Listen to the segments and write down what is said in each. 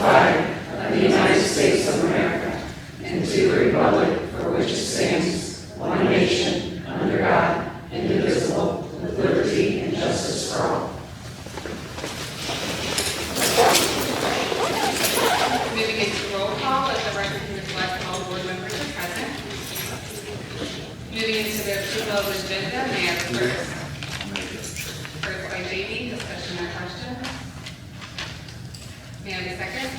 flag of the United States of America and to the republic for which it stands, one nation, under God, indivisible, with liberty and justice for all. Moving into roll call, let the record reflect all board members are present. Moving into the approval of the agenda, may I have the first? First by Jamie, discussion or questions? May I have a second?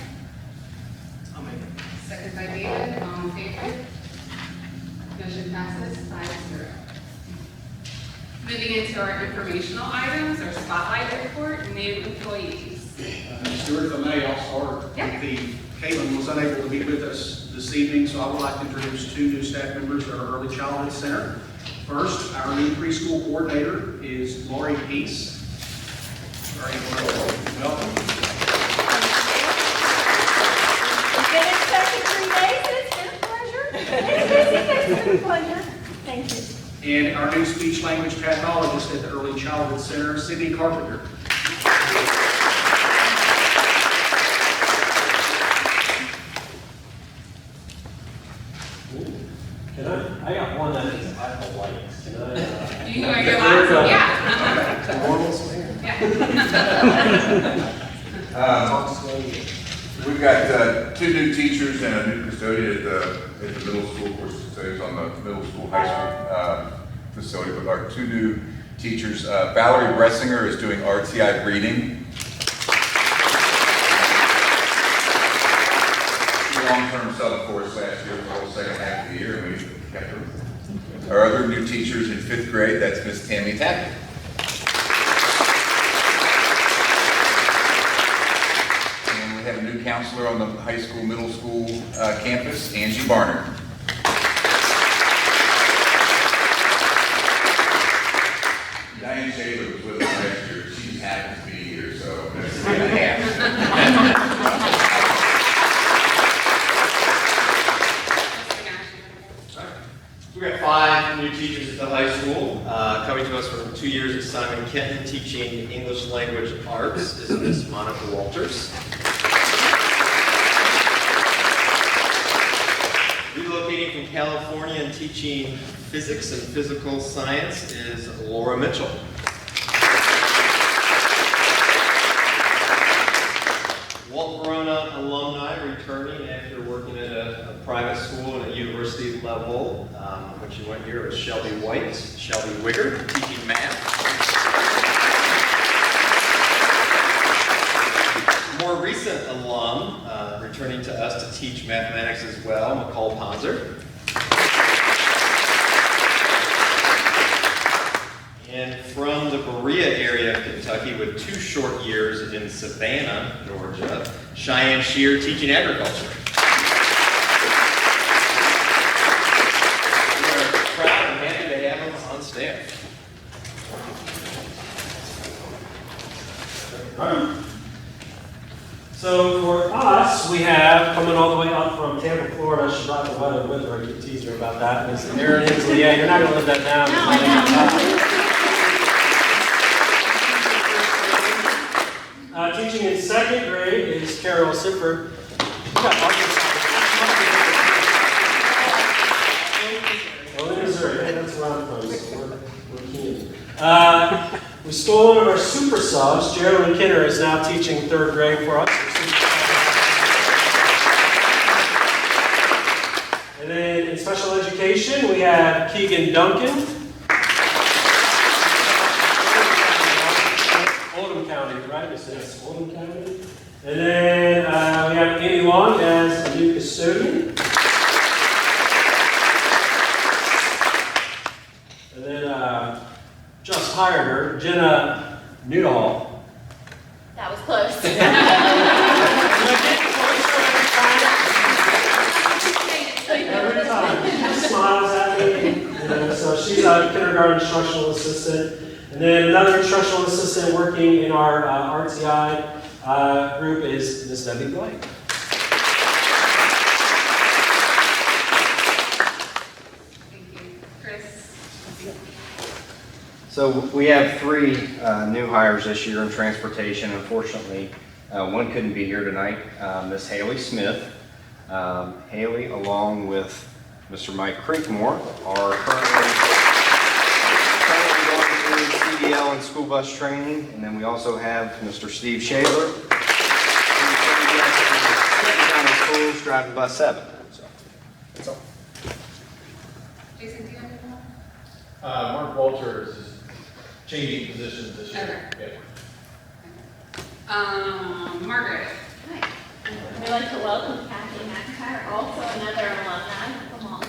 I'll make it. Second by David, all in favor? Motion passes 5-0. Moving into our informational items, our spotlight report, new employees. Stuart, if I may, I'll start. Yeah. Caitlin was unable to be with us this evening, so I would like to introduce two new staff members at our Early Childhood Center. First, our new preschool coordinator is Lori Peace. Lori, welcome. It's been expected 3 days, and it's been a pleasure. It's been a pleasure. Thank you. And our new speech language pathologist at the Early Childhood Center, Sydney Carpenter. I got one that is Apple Lights. Can I? You wear your glasses? Yeah. We've got two new teachers and a new custodian at the middle school. Of course, custodians on the middle school, high school facility. With our two new teachers, Valerie Bressinger is doing RTI reading. Long-term sub, of course, last year, the whole second half of the year, and we kept her. Our other new teachers in 5th grade, that's Miss Tammy Tackett. And we have a new counselor on the high school, middle school campus, Angie Barner. Diane Shaver was with us last year. She just happens to be here, so that's 3.5. We got 5 new teachers at the high school. Coming to us from 2 years at Simon Kenton, teaching English language arts, is Miss Monica Walters. Relocating from California and teaching physics and physical science is Laura Mitchell. Walt Verona alumni returning after working at a private school at a university level. When she went here was Shelby White, Shelby Wigger, teaching math. More recent alum returning to us to teach mathematics as well, McCall Ponzer. And from the Berea area of Kentucky with 2 short years in Savannah, Georgia, Cheyenne Shear teaching agriculture. We are proud and happy to have them on staff. So for us, we have coming all the way up from Tampa, Florida. She brought the weather with her. I could tease her about that. Miss Erin Inslee. Yeah, you're not going to live that down. Teaching in 2nd grade is Carol Sifford. Oh, in Missouri. That's where I'm from. So we're keen. We stole one of our super subs. Geraldine Kinner is now teaching 3rd grade for us. And then in special education, we have Keegan Duncan. Oldham County, right? Yes, Oldham County. And then we have Amy Long as the new custodian. And then just hired her, Jenna Newhall. That was close. Every time. She smiles at me. So she's a kindergarten instructional assistant. And then another instructional assistant working in our RTI group is Miss Debbie Blake. Thank you. Chris? So we have 3 new hires this year in transportation. Unfortunately, One couldn't be here tonight, Miss Haley Smith. Haley, along with Mr. Mike Crinkmore, are currently going through CDL and school bus training. And then we also have Mr. Steve Shaler, who's schools driving bus 7. So, that's all. Jason, do you have anything? Mark Walters is changing positions this year. Okay. Yeah. Margaret. Hi. We'd like to welcome Kathy McIntyre, also another alumni from Long.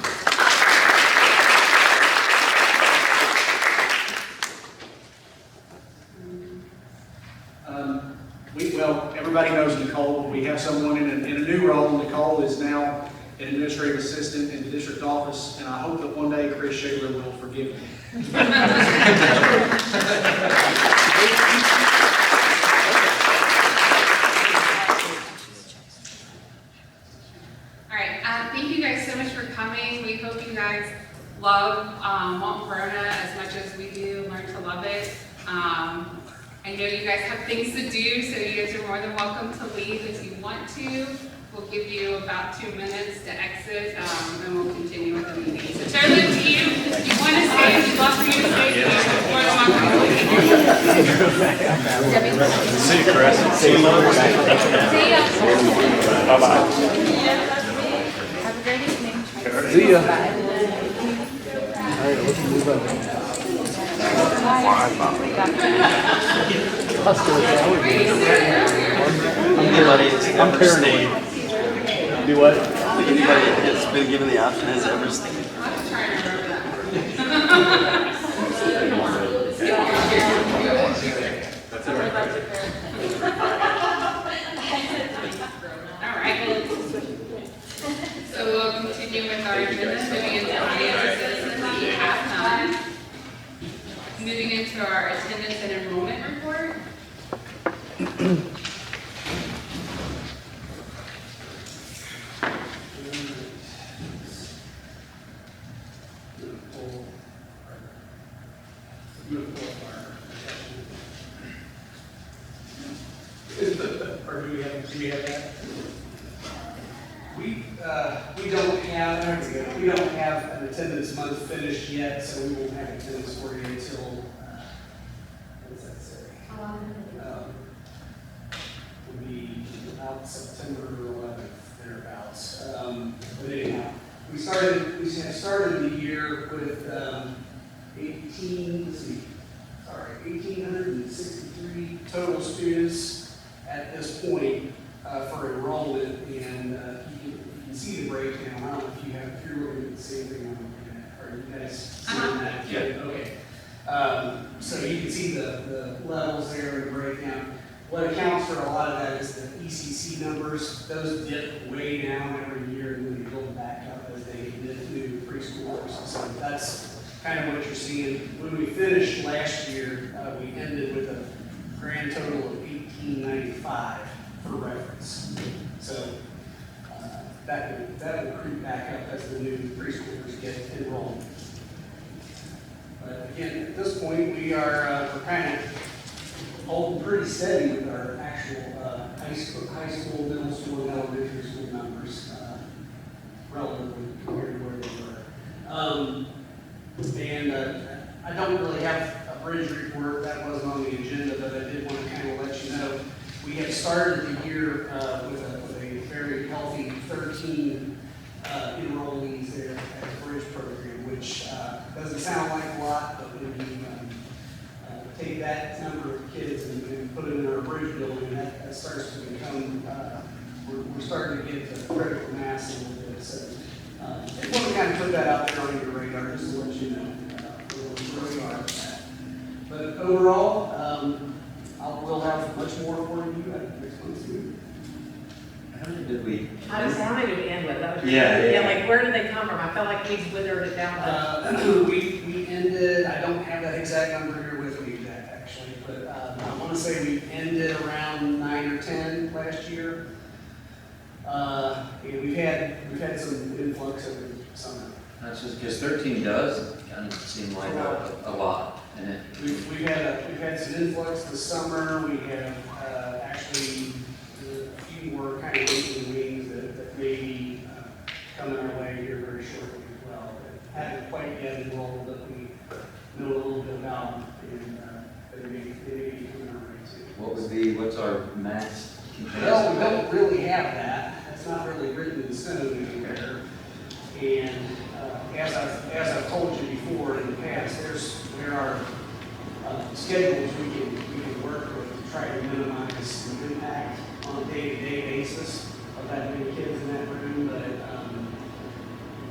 Everybody knows Nicole, but we have someone in a new role. Nicole is now an administrative assistant in the district office, and I hope that one day Chris Shaler will forgive me. All right, thank you guys so much for coming. We hope you guys love Mount Verona as much as we do, learn to love it. I know you guys have things to do, so you guys are more than welcome to leave if you want to. We'll give you about 2 minutes to exit, and we'll continue with the meeting. So totally up to you. If you want to stay, we'd love for you to stay. You're more than welcome to leave. See you, Chris. See you. See ya. Bye-bye. Have a great evening. See ya. I'm paranoid. Do what? Anybody that's been given the option has ever stayed. I'm trying to remember All right. So we'll continue with our agenda, moving into audiences that we have none. Moving into our attendance and enrollment report. Or do we have that? We don't have an attendance month finished yet, so we won't have attendance for you until, what does that say? Would be about September 11th, thereabouts. But anyhow, we started the year with 1,863 total students at this point for enrollment, and you can see the breakdown. I don't know if you're looking at the same thing I'm looking at. Are you guys seeing that? Yeah. Okay. So you can see the levels there in the breakdown. What accounts for a lot of that is the ECC numbers. Those dip way down every year, and then they build back up as they get new preschoolers. So that's kind of what you're seeing. When we finished last year, we ended with a grand total of 1,895 for reference. So that will creep back up as the new preschoolers get enrolled. But again, at this point, we're kind of holding pretty steady with our actual high school, middle school, and elementary school numbers relatively compared to where they were. I don't really have a bridge report. That wasn't on the agenda, but I did want to kind of let you know we have started the year with a very healthy 13 enrollees there at the bridge program, which doesn't sound like a lot, but when you take that number of kids and put it in our bridge building, that starts to become, we're starting to get to critical mass a little bit. So I just want to kind of put that out there on your radar, just to let you know where we are with that. But overall, we'll have much more for you at next month's meeting. How many did we? How did we end with? That was Yeah. Like, where did they come from? I felt like we withered it down. We ended, I don't have that exact number here with me actually, but I want to say we ended around 9 or 10 last year. And we've had some influx over the summer. That's just because 13 does kind of seem like a lot, and it. We've had some influx this summer. We have actually in the wings that may be coming our way here very shortly as well. That haven't quite yet enrolled, but we know a little bit about them, and they may be coming our way too. What's our max? Well, we don't really have that. That's not really written in stone anywhere. And as I've told you before in the past, there are schedules we can work with to try to minimize the impact on a day-to-day basis of that many kids in that room. But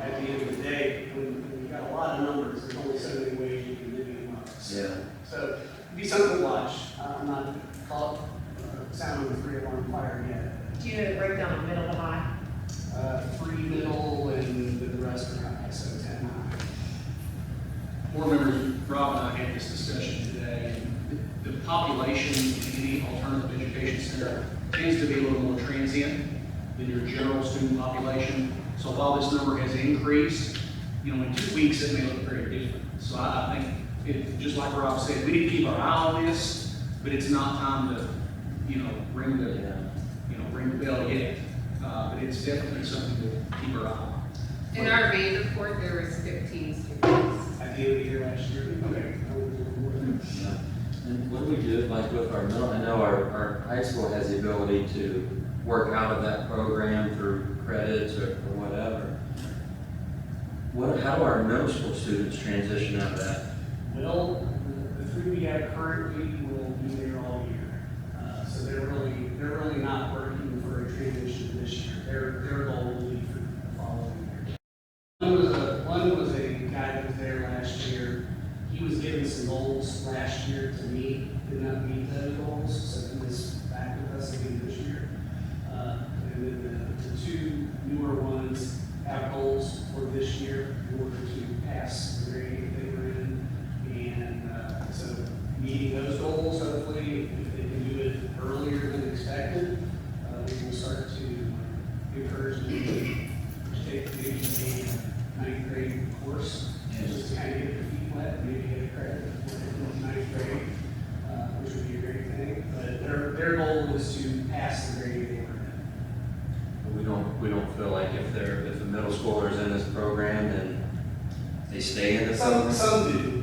at the end of the day, when you've got a lot of numbers, there's only so many ways you can divvy them up. Yeah. So it'd be something to watch. I'm not caught sounding the 3-alarm fire yet. Do you know the breakdown of middle to high? 3 middle and the rest are high, so 10 high. Board members, Rob and I had this discussion today, and the population in any alternative education center tends to be a little more transient than your general student population. So while this number has increased, in 2 weeks it may look very different. So I think, just like Rob said, we need to keep our eye on this, but it's not time to, ring the bell yet. But it's definitely something to keep our eye on. In our May report, there was 15 students. At the end of the year last year, okay. Yeah. And what do we do, like with our middle, I know our high school has the ability to work out of that program through credits or whatever. How do our middle school students transition out of that? Well, the 3 we have currently will be there all year. So they're really not working for a transition this year. Their goal will be for the following year. One was a guy that was there last year. He was given some goals last year to meet, did not meet those goals, so he was back with us again this year. And then the 2 newer ones have goals for this year in order to pass the grade that they were in. And so meeting those goals, hopefully, if they can do it earlier than expected, we will start to encourage them to take maybe a 9th grade course, just to kind of get their feet wet, maybe get a credit for 9th grade, which would be a great thing. But their goal is to pass the grade they were in. We don't feel like if the middle schoolers in this program, then they stay in the Some program?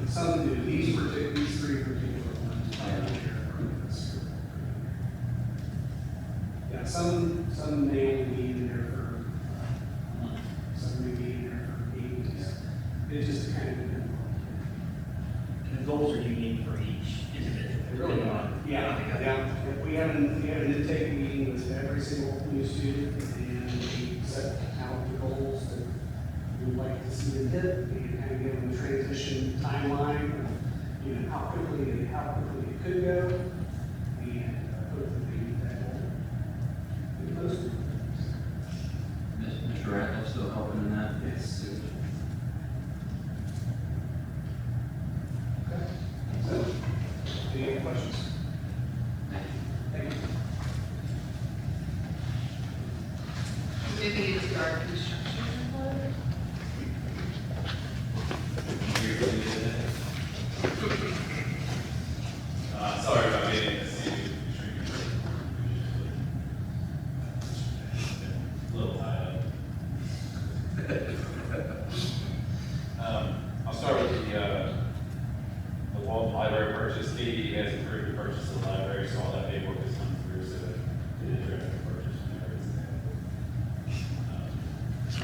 do. These 3 particular ones. Yeah, some may only be in there for a month, some may be in there for 8 weeks. It just kind of depends on. And the goals are unique for each individual. They really are. Yeah. We have an intake meeting with every single new student, and we set out the goals that we would like to see them hit, and kind of give them a transition timeline of, how quickly it could go, and hope that they meet that goal. And most of them. Mr. Ratliff still helping in that? Yes. Okay. So, any other questions? Thank you. Moving into our construction report. Sorry about getting this. A little tied up. I'll start with the Walton Library purchase. Katie has approved the purchase of the library, so all that paperwork has come through, so it is ready for purchase whenever it's available.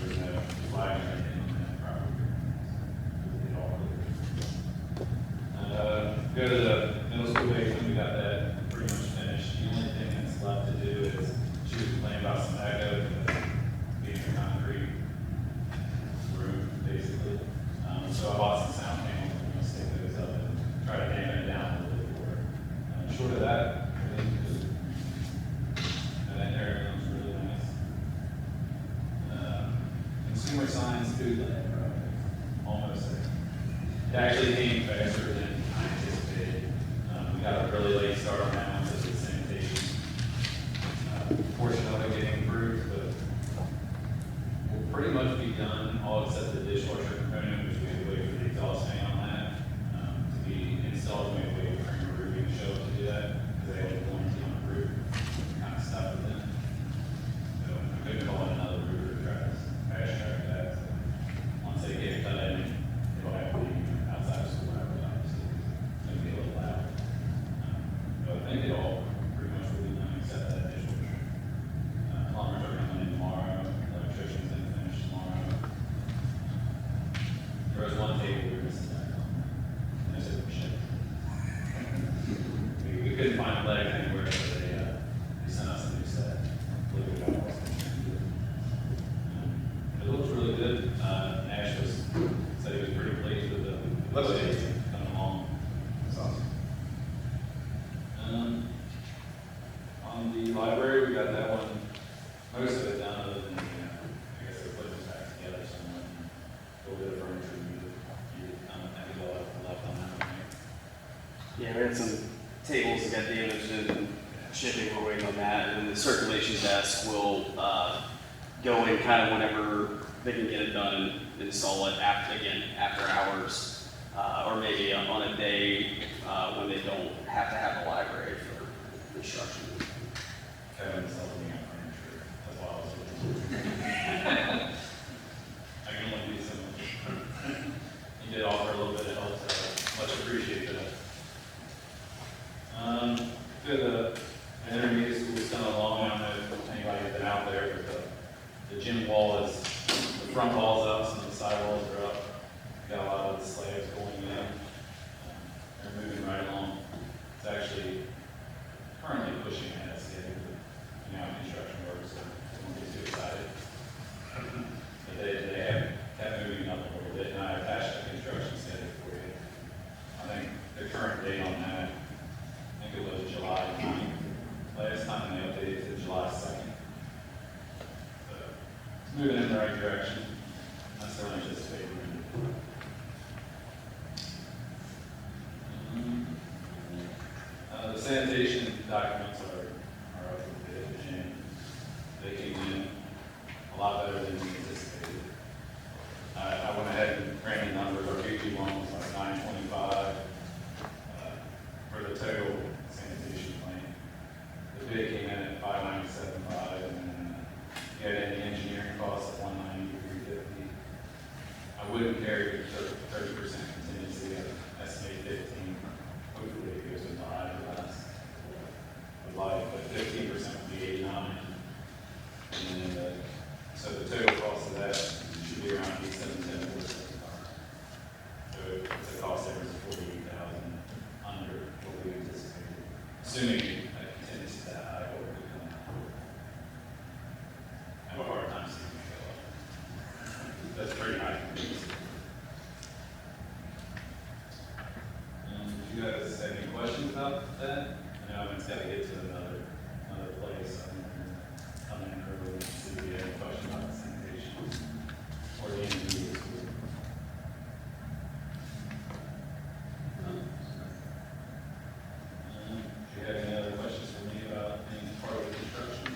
There's no flag or anything on that property. Go to the middle school basement, we got that pretty much finished. The only thing that's left to do is she was complaining about some echo being a concrete roof, basically. So I bought some sound panels, we're gonna stick those up and try to dampen it down a little bit for her. Short of that, everything's good. And that area looks really nice. Consumer signs, food lab project, almost there. It actually came faster than I anticipated. We got a really late start on that one, so the sanitation portion of it getting approved, but we'll pretty much be done, all except the dishwasher component, which we have to wait for the exhaust fan on that to be installed. We have to wait for Kramer Roofing to show up to do that, because they have a warranty on the roof, kind of stuck with them. had some tables that got damaged in shipping, we're waiting on that, and then the circulation desk will go in kind of whenever they can get it done and install it after hours, or maybe on a day when they don't have to have a library for instruction. Kevin's helping me out furniture, that's why I was I can only do so much. He did offer a little bit of help, so much appreciated that. Good, the intermediate school is kind of long. I don't know if anybody's been out there, but the gym wall is, the front wall's up, some of the side walls are up. Got a lot of the slabs going in. They're moving right along. It's actually currently pushing ahead, construction work, so don't get too excited. But they have kept moving up a little bit, and I attached the construction schedule for you. I think the current date on that, I think it was July 9th. Last time they updated it to July 2nd. So it's moving in the right direction. That's what I anticipate. The sanitation documents are up to bid, and they came in a lot better than we anticipated. I went ahead and ran the numbers. Our KP one was like 925 for the total sanitation plan. The bid came in at 597.5, and then you had any engineering costs at 190, 350. I wouldn't carry 30% contingency. I estimate 15. Hopefully it goes into higher or less. But 15% would be 89. And then, so the total cost of that should be around 8,710. So it's a cost difference of 48,000 under what we anticipated. Assuming that contingency that high, what would come out. I have a hard time seeing it go up. That's pretty high contingency. Do you guys have any questions about that? I know it's got to get to another place. I'm in early to see if you have any questions about the sanitation or the intermediate school. Do you have any other questions for me about any part of the construction?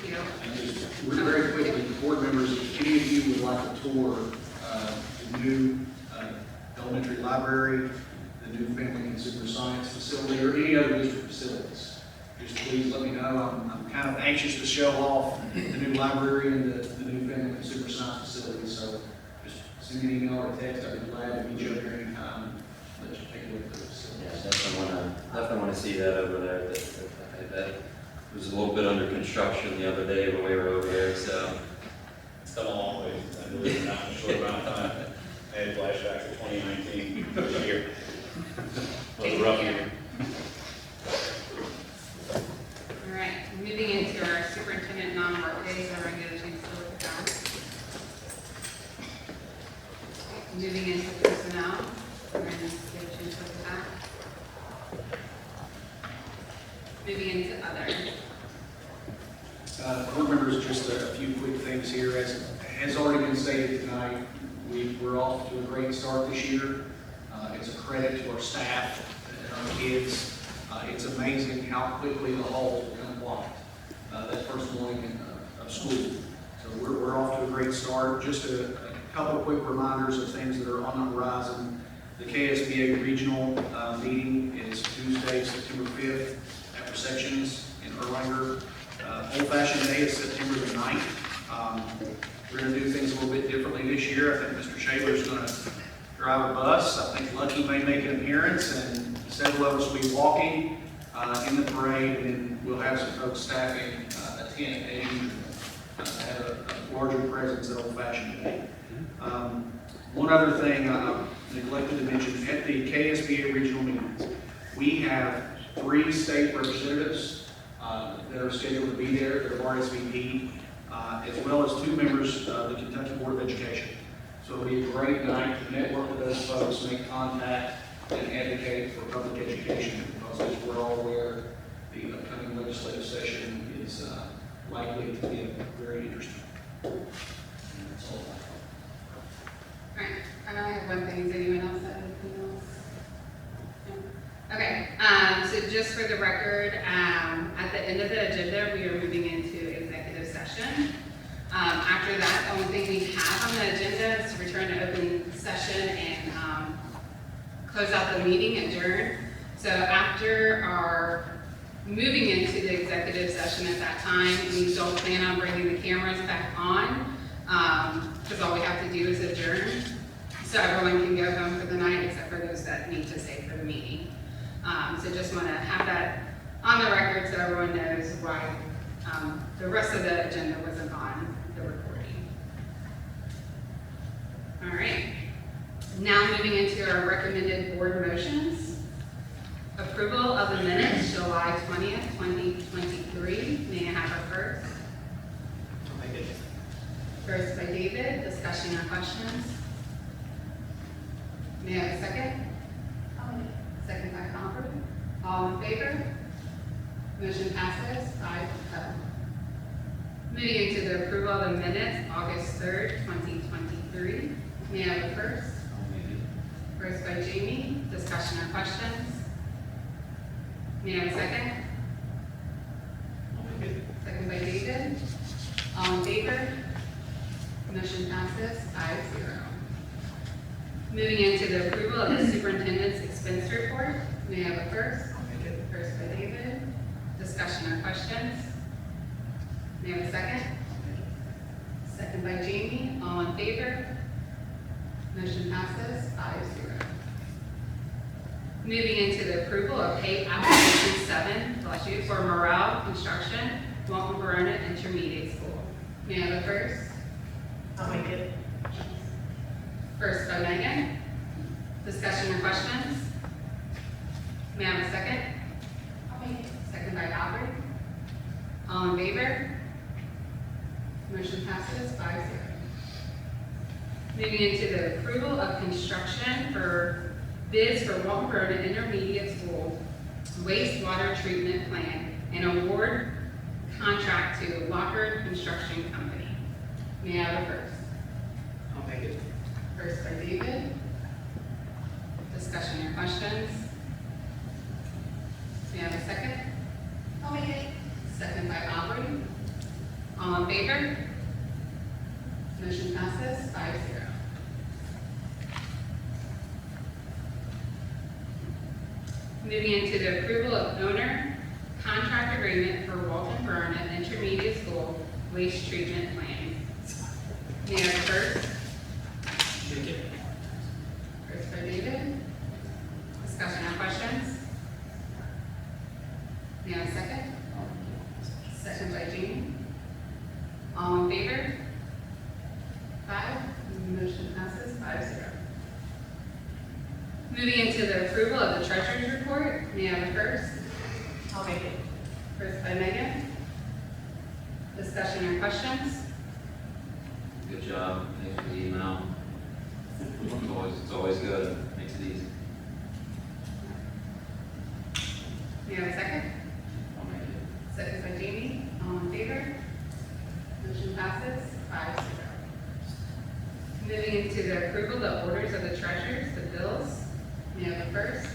Thank you. Very quickly, board members, if any of you would like a tour, the new elementary library, the new family consumer science facility, or any other district facilities, just please let me know. I'm kind of anxious to show off the new library and the new family consumer science facility, so just send me an email or a text. I'd be glad to meet you up here anytime and let you take a look at the facility. Yeah, definitely want to see that over there. That was a little bit under construction the other day when we were over there, so. It's come a long way since I moved in a short amount of time. I had flashbacks to 2019 this year. It was a rough year. All right, moving into our superintendent non-work days, everyone get a chance to look at that. Moving into personnel, everyone get a chance to look at that. Moving into other. Board members, just a few quick things here. As already been stated tonight, we're off to a great start this year. It's a credit to our staff and our kids. It's amazing how quickly the halls become locked that first morning of school. So we're off to a great start. Just a couple of quick reminders of things that are on the horizon. The KSBA regional meeting is Tuesday, September 5th at Receptions in Erlanger. Old Fashioned Day is September the 9th. We're going to do things a little bit differently this year. I think Mr. Shaler's going to drive a bus. I think Lucky may make an appearance, and several of us will be walking in the parade, and then we'll have some folks staffing a tent as usual to have a larger presence at Old Fashioned Day. One other thing I neglected to mention, at the KSBA regional meetings, we have 3 state representatives that are scheduled to be there that are RSVP, as well as 2 members of the Kentucky Board of Education. So it'll be a great night to network with those folks, make contact, and advocate for public education, because as we're all aware, the upcoming legislative session is likely to be very interesting. And that's all I have. All right, I have one thing. Does anyone else have anything else? No? Okay, so just for the record, at the end of the agenda, we are moving into executive session. After that, the only thing we have on the agenda is to return to open session and close out the meeting, adjourn. So after our moving into the executive session at that time, we don't plan on bringing the cameras back on, because all we have to do is adjourn. So everyone can go home for the night, except for those that need to stay for the meeting. So just want to have that on the record so everyone knows why the rest of the agenda wasn't on the recording. All right. Now moving into our recommended board motions. Approval of the minutes, July 20th, 2023. May I have a first? I'll make it. First by David. Discussion or questions? May I have a second? Second by Concord. All in favor? Motion passes 5-0. Moving into the approval of the minutes, August 3rd, 2023. May I have a first? First by Jamie. Discussion or questions? May I have a second? Second by David. All in favor? Motion passes 5-0. Moving into the approval of the superintendent's expense report. May I have a first? First by David. Discussion or questions? May I have a second? Second by Jamie. All in favor? Motion passes 5-0. Moving into the approval of pay application 7, bless you, for Morale Construction, Walton Verona Intermediate School. May I have a first? I'll make it. First by Megan. Discussion or questions? May I have a second? I'll make it. Second by Aubrey. All in favor? Motion passes 5-0. Moving into the approval of construction for bids for Walton Verona Intermediate School wastewater treatment plant and award contract to Lockard Construction Company. May I have a first? I'll make it. First by David. Discussion or questions? May I have a second? I'll make it. Second by Aubrey. All in favor? Motion passes 5-0. Moving into the approval of owner contract agreement for Walton Verona Intermediate School waste treatment plan. May I have a first? Make it. First by David. Discussion or questions? May I have a second? Second by Jean. All in favor? 5. Motion passes 5-0. Moving into the approval of the treasurer's report. May I have a first? I'll make it. First by Megan. Discussion or questions? Good job, thanks for the email. It's always good, makes it easy. May I have a second? I'll make it. Second by Jamie. All in favor? Motion passes 5-0. Moving into the approval of the orders of the treasurers, the bills. May I have a first?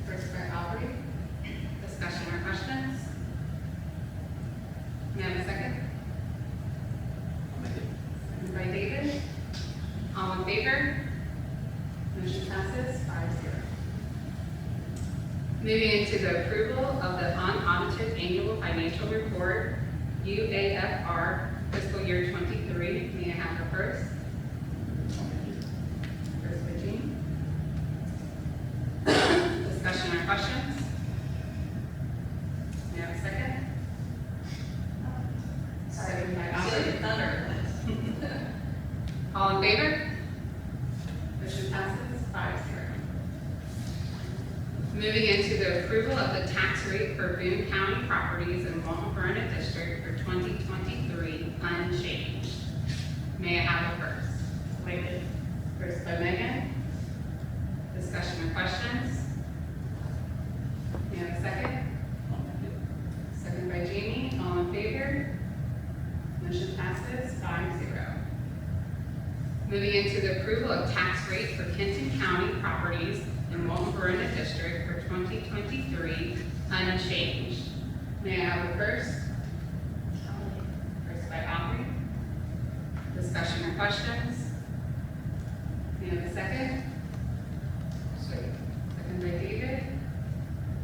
First by Aubrey. Discussion or questions? May I have a second? I'll make it. Second by David. All in favor? Motion passes 5-0. Moving into the approval of the unaudited annual financial report, UAFR fiscal year 23. May I have the first? First by Jean. Discussion or questions? May I have a second? Second by Aubrey. All in favor? Motion passes 5-0. Moving into the approval of the tax rate for Boone County properties in Walton Verona District for 2023 unchanged. May I have a first? Make it. First by Megan. Discussion or questions? May I have a second? Second by Jamie. All in favor? Motion passes 5-0. Moving into the approval of tax rate for Kenton County properties in Walton Verona District for 2023 unchanged. May I have a first? First by Aubrey. Discussion or questions? May I have a second? Second by David.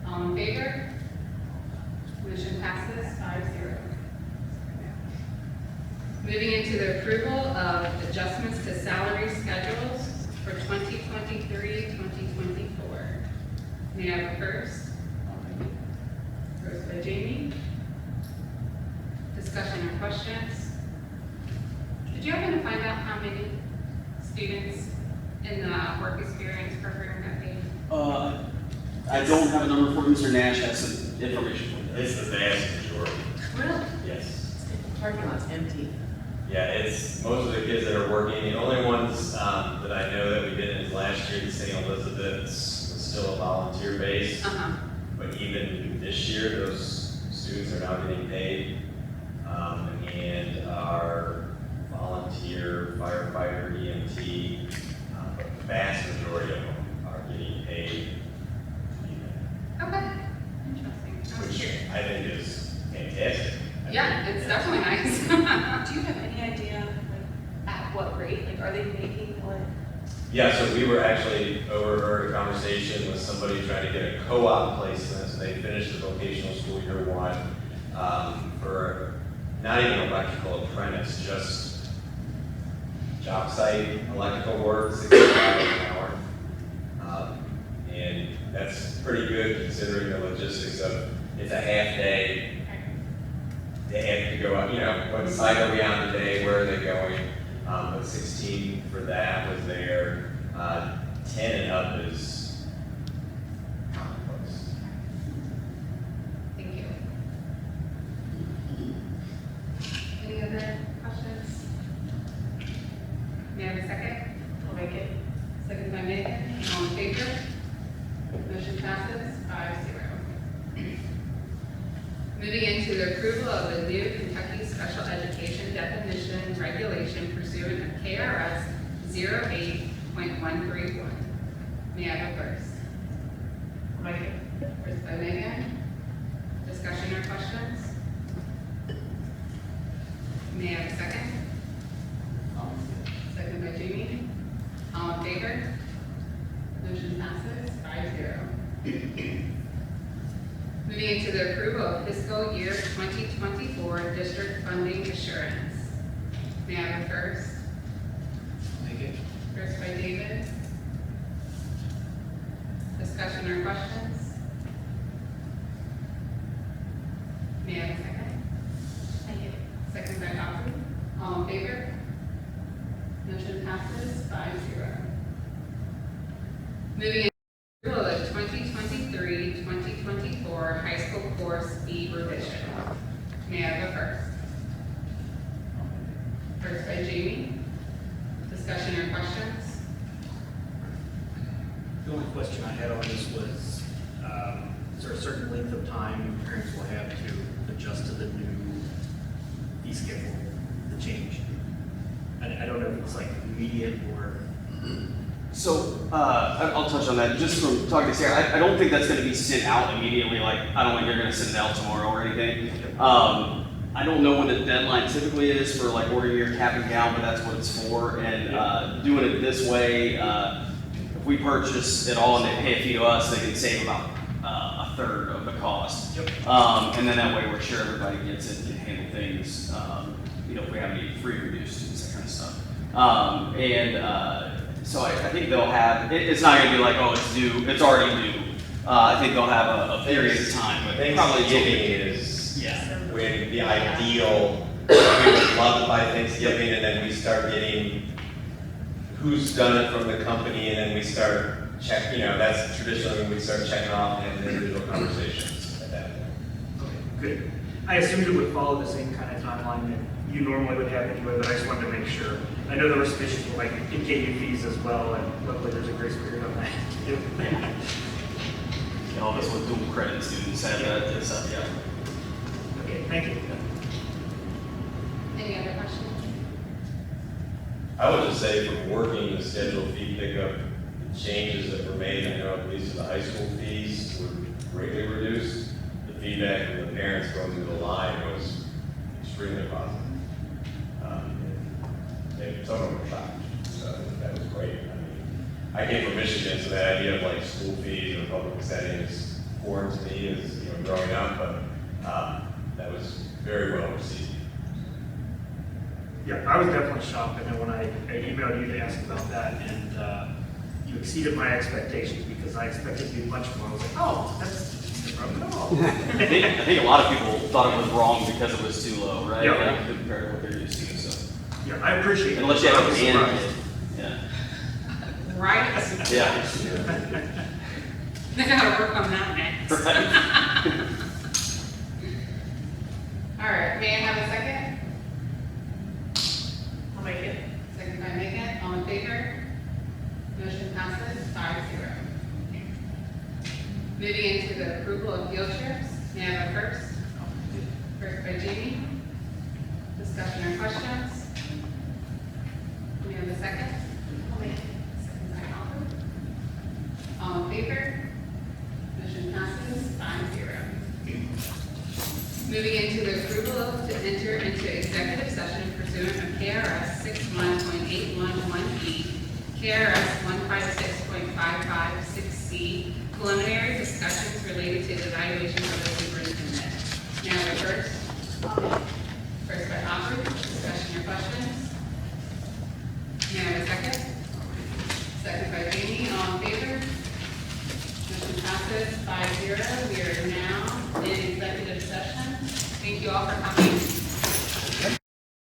All in favor? Motion passes 5-0. Moving into the approval of adjustments to salary schedules for 2023-2024. May I have a first? First by Jamie. Discussion or questions? Did you happen to find out how many students in the work experience program got paid? I don't have a number for you. Mr. Nash has some information for you. It's the vast majority, Really? yes. Parking lot's empty. Yeah, it's most of the kids that are working. The only ones that I know that we did is last year, the St. Elizabeth's was still a volunteer base. But even this year, those students are now getting paid. And our volunteer firefighter, EMT, but the vast majority of them are getting paid. Okay. Interesting. I was Which curious. I think is fantastic. Yeah, it's definitely nice. Do you have any idea, like, at what rate? Like, are they making what? Yeah, so we were actually overheard a conversation with somebody trying to get a co-op placement, so they finished the vocational school year 1 for not even electrical apprentice, just job site electrical work, $65 an hour. And that's pretty good considering the logistics of it's a half day. They have to go out, what site are we on today, where are they going? But 16 for that was there. 10 and up is commonplace. Thank you. Any other questions? May I have a second? I'll make it. Second by Megan. All in favor? Motion passes 5-0. Moving into the approval of the new Kentucky Special Education Definition Regulation pursuant of KRS 08.131. May I have a first? I'll make it. First by Megan. Discussion or questions? May I have a second? Second by Jamie. All in favor? Motion passes 5-0. Moving into the approval of fiscal year 2024 district funding assurance. May I have a first? Make it. First by David. Discussion or questions? May I have a second? Thank you. Second by Aubrey. All in favor? Motion passes 5-0. Moving into the approval of 2023-2024 high school course fee revision. May I have a first? First by Jamie. Discussion or questions? The only question I had on this was, is there a certain length of time parents will have to adjust to the new fee schedule, the change? I don't know if it's like immediate or. So, I'll touch on that. Just from talking to Sarah, I don't think that's going to be sent out immediately. Like, I don't think you're going to send it out tomorrow or anything. I don't know when the deadline typically is for like ordering your cap and gown, but that's what it's for. And doing it this way, if we purchase it all and they pay a fee to us, they can save about a third of the cost. And then that way we're sure everybody gets it and can handle things. If we have any free reduced students, that kind of stuff. So I think they'll have, it's not going to be like, oh, it's due, it's already due. I think they'll have a period of time, but probably Thanksgiving is when the ideal, we would love to buy Thanksgiving, and then we start getting who's done it from the company, and then we start checking, that's traditionally when we start checking off and individual conversations at that point. Okay, good. I assumed it would follow the same kind of timeline that you normally would have anyway, but I just wanted to make sure. I know there were some issues with like KU fees as well, and luckily there's a grace period on that. all of us with dual credit students have that, yeah. Okay, thank you. Any other questions? I would just say from working the scheduled fee pickup, the changes that were made, I know at least for the high school fees were greatly reduced. The feedback from the parents going through the line was extremely positive. Some of them were shocked, so that was great. I mean, I came from Michigan, so the idea of like school fees or public settings foreign to me as, you know, growing up, but that was very well received. Yeah, I was definitely shocked, and then when I emailed you to ask about that, and you exceeded my expectations, because I expected to be much more. I was like, oh, that's no problem at all. I think a lot of people thought it was wrong because it was too low, right? Yeah. Like, compared to what they're used to, so. Yeah, I appreciate it. Unless you have a I was band. surprised. Yeah. Right? Yeah. They gotta work on that next. Right. All right, may I have a second? I'll make it. Second by Megan, all in favor? Motion passes 5-0. Moving into the approval of field trips, may I have a first? First by Jamie. Discussion or questions? May I have a second? I'll make it. Second by Albert. All in favor? Motion passes 5-0. Moving into the approval to enter into executive session pursuant of KRS 61.811E, KRS 156.556C, preliminary discussions related to the evaluation of the superintendent. May I have a first? First by Aubrey, discussion or questions? May I have a second? Second by Jamie, all in favor? Motion passes 5-0. We are now in executive session. Thank you all for coming.